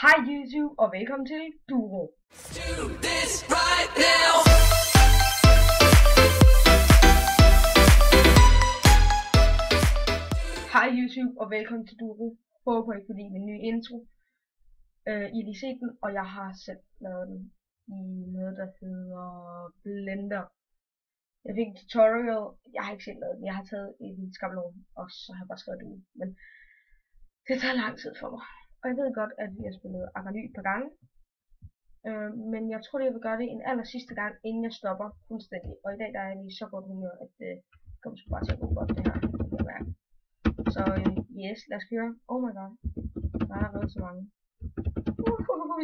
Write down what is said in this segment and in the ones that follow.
Hej YouTube, og velkommen til Duro. Hej YouTube, og velkommen til Duro. Håber I kunne lide min nye intro. I har lige set den, og jeg har selv lavet den i noget, der hedder Blender. Jeg fik en tutorial, jeg har ikke selv lavet den, jeg har taget en skabelon, og så har jeg bare skrevet det ud. Men det tager lang tid for mig. Og jeg ved godt, at vi har spillet Agaly et par gange. Men jeg tror, jeg vil gøre det en aller sidste gang, inden jeg stopper fuldstændig. Og i dag der er jeg lige så godt humør, at det kommer sgu bare til at gå godt det her. Så yes, lad os køre. Oh my god. Der er allerede så mange.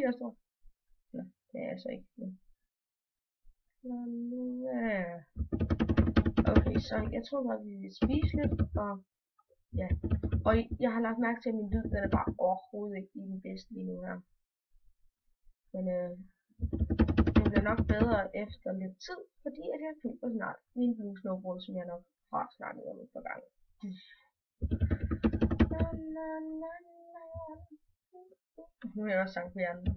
Jeg står. Nå, det er jeg så ikke. Okay, så jeg tror godt, vi vil spise lidt. Og ja. Og jeg har lagt mærke til, at min lyd den er bare overhovedet ikke den bedste lige nu her. Men det bliver nok bedre efter lidt tid, fordi at jeg køber snart min Blue Snowball, som jeg nok har snakket om et par gange. Nu er jeg også sang på hjernen.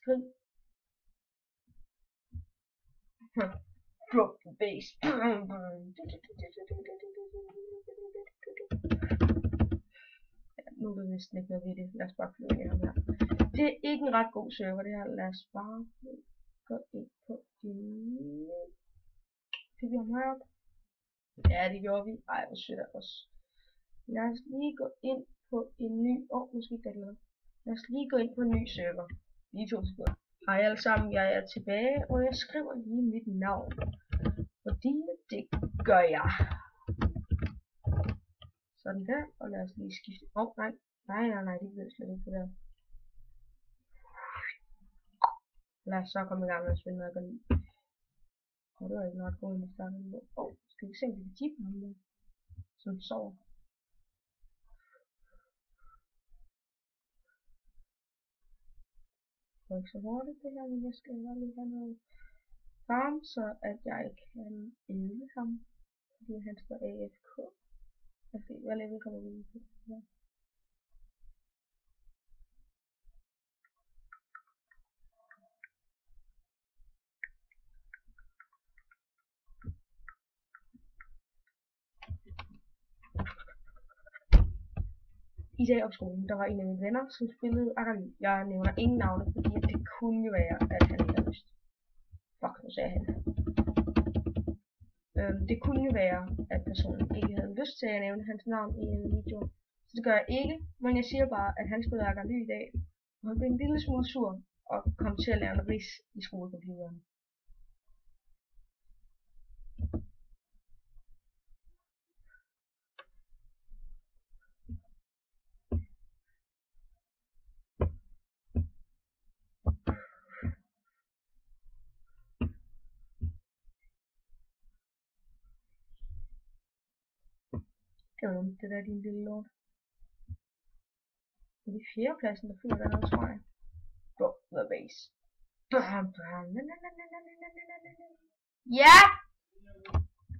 Skrig. Drop the bass. Nu er det næsten ikke noget ved det. Lad os bare flyve igennem her. Det er ikke en ret god server det her. Lad os bare gå ind på din... Fik vi ham herop? Ja, det gjorde vi. Ej, hvor sødt af os. Lad os lige gå ind på en ny... måske ikke det noget. Lad os lige gå ind på en ny server. Lige 2 sekunder. Hej alle sammen, jeg er tilbage, og jeg skriver lige mit navn. Fordi det gør jeg. Sådan der, og lad os lige skifte. Nej, det ved jeg slet ikke på der. Lad os så komme i gang med at spille noget Agaly. Og det var ikke noget godt, at starte med. Skal vi se, om vi kan tippe ham der? Som sover. Det er ikke så hurtigt det her, men jeg skal lige have noget farm, så at jeg kan æde ham. Fordi han står AFK. Hvad level kommer vi på? Ja. I dag op skolen, der var en af mine venner, som spillede Agaly. Jeg nævner ingen navne, fordi det kunne jo være, at han ikke havde lyst. Fuck, nu sagde han. Det kunne jo være, at personen ikke havde lyst til at nævne hans navn i en video. Så det gør jeg ikke, men jeg siger bare, at han spillede Agaly i dag. Og han blev en lille smule sur og kom til at lave en ris i skolecomputeren. Det der din lille lort. Det er 4. pladsen, der følger dernede, tror jeg. Drop the bass. Ja!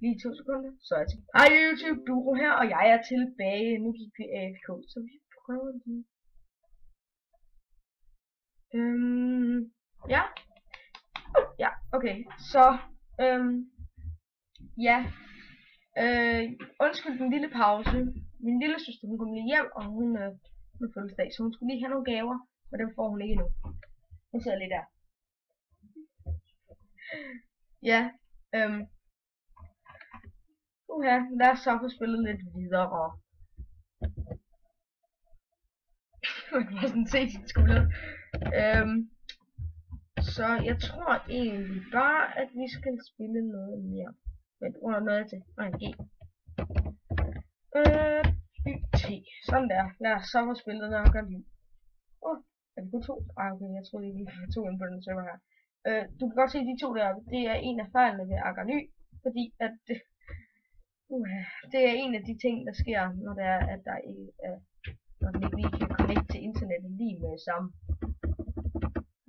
Lige 2 sekunder, så er jeg til. Hej YouTube, Duro her, og jeg er tilbage. Nu gik vi AFK, så vi prøver lige. Ja, okay, så, ja. Undskyld den lille pause. Min lille søster, hun kom lige hjem, og hun med fødselsdag, så hun skulle lige have nogle gaver, og dem får hun ikke endnu. Hun sidder lige der. Ja, lad os så få spillet lidt videre. Man kan bare sådan se sin skulder. Så jeg tror egentlig bare, at vi skal spille noget mere. Men under noget til. Nej, G. T. Sådan der. Lad os så få spillet noget Agaly. Er det kun 2? Okay, jeg troede lige, vi var 2 inde på den server her. Du kan godt se de 2 der. Det er en af fejlene ved Agaly. Fordi at det er en af de ting, der sker, når det er, at der ikke er, når den ikke lige kan connecte til internettet lige med det samme.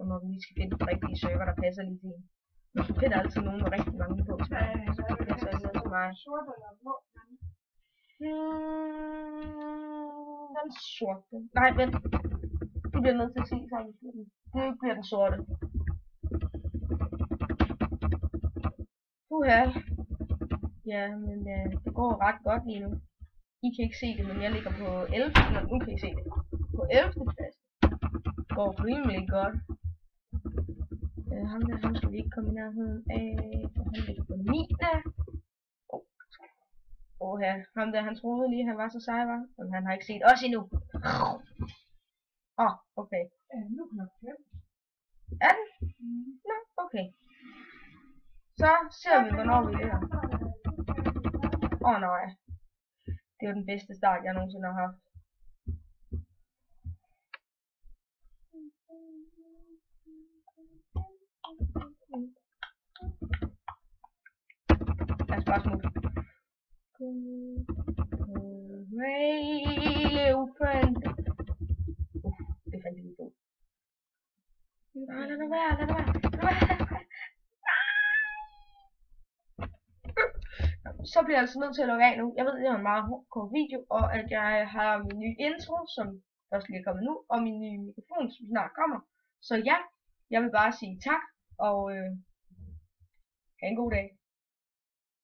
når du lige skal finde den rigtige server, der passer lige til en. Men du finder altid nogen med rigtig mange på. Så det er så ikke noget til mig. Sort eller blå? Den sorte. Nej, vent. Du bliver nødt til at sige sammen med den. Det bliver den sorte. Uha. Ja, men det går ret godt lige nu. I kan ikke se det, men jeg ligger på 11. Nå, nu kan I se det. På 11. plads. Det går rimelig godt. Ham skal vi ikke komme i nærheden af. Han ligger på 9. Åha, ham der, han troede lige, han var så sej, var. Men han har ikke set os endnu. Okay. Nu knap 5. Er den? Nå, okay. Så ser vi, hvornår vi er. Nej. Det var den bedste start, jeg nogensinde har haft. Lad os bare smutte. Radio friend. Det fandt jeg lige på. Lad nu være. Så bliver jeg altså nødt til at lukke af nu. Jeg ved, det er en meget kort video, og at jeg har min nye intro, som først lige er kommet nu, og min nye mikrofon, som snart kommer. Så ja, jeg vil bare sige tak, og have en god dag.